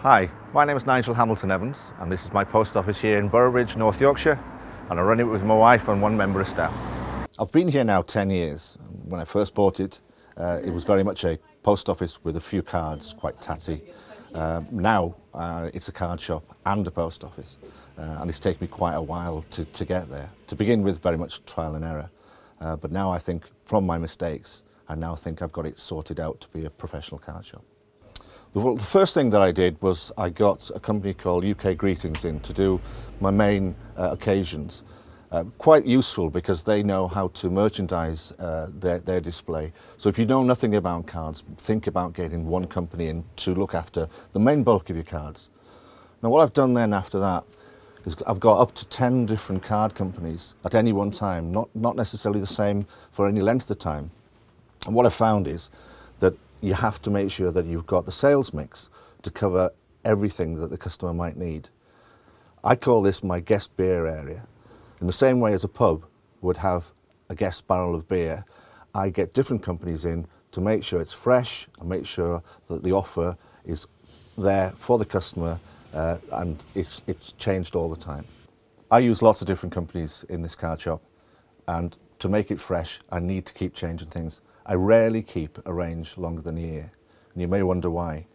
Hi, my name is Nigel Hamilton-Evans and this is my post office here in Boroughbridge, North Yorkshire, and I run it with my wife and one member of staff. I've been here now 10 years. When I first bought it, it was very much a post office with a few cards, quite tatty. Now it's a card shop and a post office, and it's taken me quite a while to get there. To begin with, very much trial and error, but now I think from my mistakes, I now think I've got it sorted out to be a professional card shop. The first thing that I did was I got a company called UK Greetings in to do my main occasions. Quite useful because they know how to merchandise their display. So if you know nothing about cards, think about getting one company in to look after the main bulk of your cards. Now what I've done then after that is I've got up to 10 different card companies at any one time, not necessarily the same for any length of time. And what I've found is that you have to make sure that you've got the sales mix to cover everything that the customer might need. I call this my guest beer area. In the same way as a pub would have a guest barrel of beer, I get different companies in to make sure it's fresh and make sure that the offer is there for the customer and it's changed all the time. I use lots of different companies in this card shop, and to make it fresh, I need to keep changing things. I rarely keep a range longer than a year, and you may wonder why.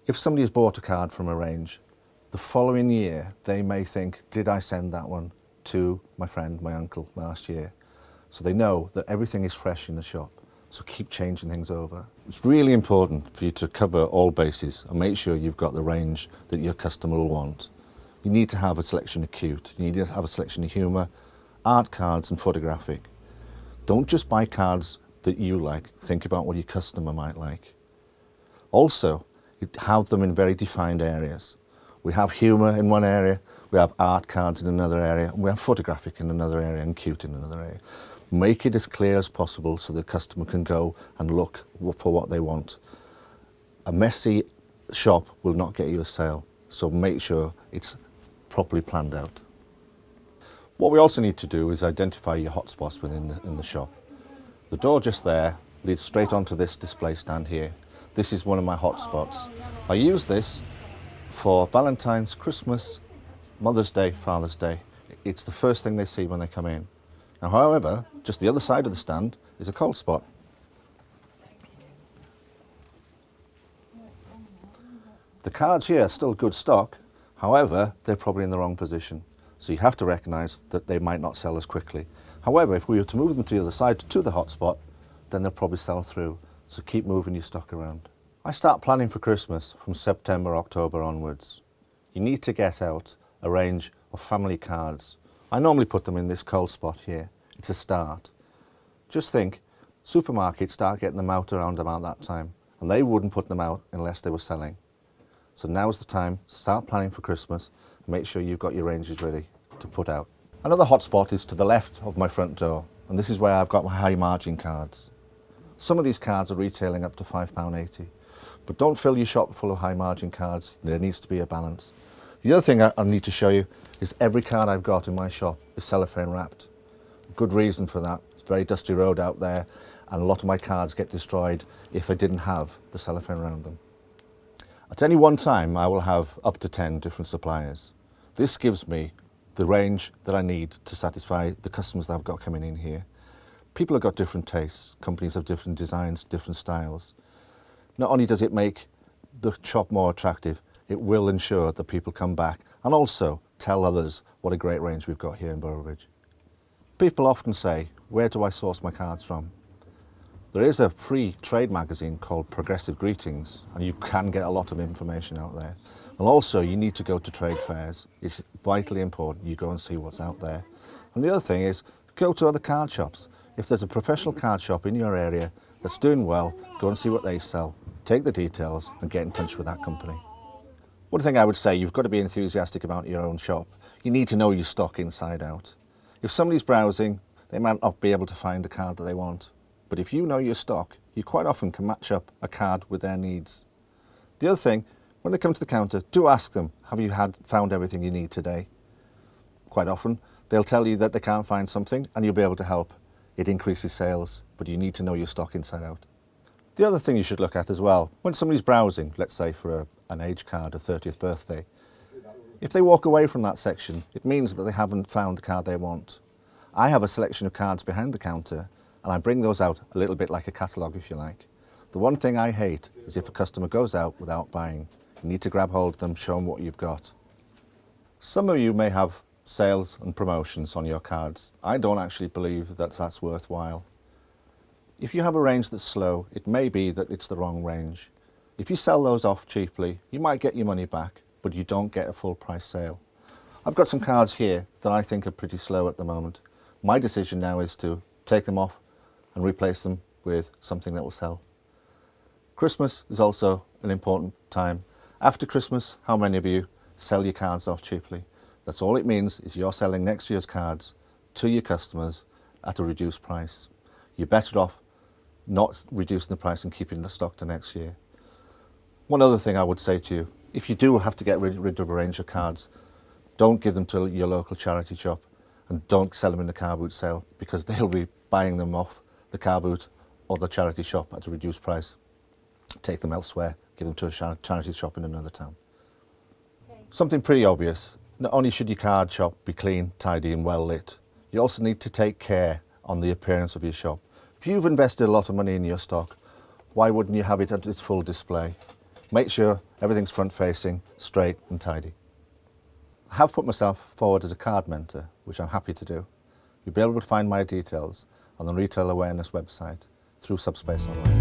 If somebody has bought a card from a range, the following year they may think, did I send that one to my friend, my uncle, last year? So they know that everything is fresh in the shop, so keep changing things over. It's really important for you to cover all bases and make sure you've got the range that your customer will want. You need to have a selection of cute, you need to have a selection of humour, art cards and photographic. Don't just buy cards that you like, think about what your customer might like. Also, have them in very defined areas. We have humour in one area, we have art cards in another area, and we have photographic in another area and cute in another area. Make it as clear as possible so the customer can go and look for what they want. A messy shop will not get you a sale, so make sure it's properly planned out. What we also need to do is identify your hotspots within the shop. The door just there leads straight onto this display stand here. This is one of my hotspots. I use this for Valentine's, Christmas, Mother's Day, Father's Day. It's the first thing they see when they come in. Now, however, just the other side of the stand is a cold spot. The cards here are still good stock, however, they're probably in the wrong position. So you have to recognise that they might not sell as quickly. However, if we were to move them to the other side, to the hotspot, then they'll probably sell through. So keep moving your stock around. I start planning for Christmas from September, October onwards. You need to get out a range of family cards. I normally put them in this cold spot here. It's a start. Just think, supermarkets start getting them out around about that time, and they wouldn't put them out unless they were selling. So now's the time to start planning for Christmas and make sure you've got your ranges ready to put out. Another hotspot is to the left of my front door, and this is where I've got my high margin cards. Some of these cards are retailing up to £5.80, but don't fill your shop full of high margin cards. There needs to be a balance. The other thing I need to show you is every card I've got in my shop is cellophane wrapped. Good reason for that. It's a very dusty road out there, and a lot of my cards get destroyed if I didn't have the cellophane around them. At any one time, I will have up to 10 different suppliers. This gives me the range that I need to satisfy the customers that I've got coming in here. People have got different tastes, companies have different designs, different styles. Not only does it make the shop more attractive, it will ensure that people come back and also tell others what a great range we've got here in Boroughbridge. People often say, where do I source my cards from? There is a free trade magazine called Progressive Greetings, and you can get a lot of information out there. And also you need to go to trade fairs. It's vitally important you go and see what's out there. And the other thing is, go to other card shops. If there's a professional card shop in your area that's doing well, go and see what they sell. Take the details and get in touch with that company. One thing I would say, you've got to be enthusiastic about your own shop. You need to know your stock inside out. If somebody's browsing, they might not be able to find a card that they want. But if you know your stock, you quite often can match up a card with their needs. The other thing, when they come to the counter, do ask them, have you found everything you need today? Quite often, they'll tell you that they can't find something and you'll be able to help. It increases sales, but you need to know your stock inside out. The other thing you should look at as well, when somebody's browsing, let's say for an age card, a 30th birthday. If they walk away from that section, it means that they haven't found the card they want. I have a selection of cards behind the counter, and I bring those out a little bit like a catalogue, if you like. The one thing I hate is if a customer goes out without buying. You need to grab hold of them, show them what you've got. Some of you may have sales and promotions on your cards. I don't actually believe that that's worthwhile. If you have a range that's slow, it may be that it's the wrong range. If you sell those off cheaply, you might get your money back, but you don't get a full price sale. I've got some cards here that I think are pretty slow at the moment. My decision now is to take them off and replace them with something that will sell. Christmas is also an important time. After Christmas, how many of you sell your cards off cheaply? That's all it means, is you're selling next year's cards to your customers at a reduced price. You're better off not reducing the price and keeping the stock to next year. One other thing I would say to you, if you do have to get rid of a range of cards, don't give them to your local charity shop and don't sell them in the car boot sale, because they'll be buying them off the car boot or the charity shop at a reduced price. Take them elsewhere, give them to a charity shop in another town. Okay. Something pretty obvious, not only should your card shop be clean, tidy and well lit, you also need to take care on the appearance of your shop. If you've invested a lot of money in your stock, why wouldn't you have it at its full display? Make sure everything's front facing, straight and tidy. I have put myself forward as a card mentor, which I'm happy to do. You'll be able to find my details on the Retail Awareness website through Subspace Online.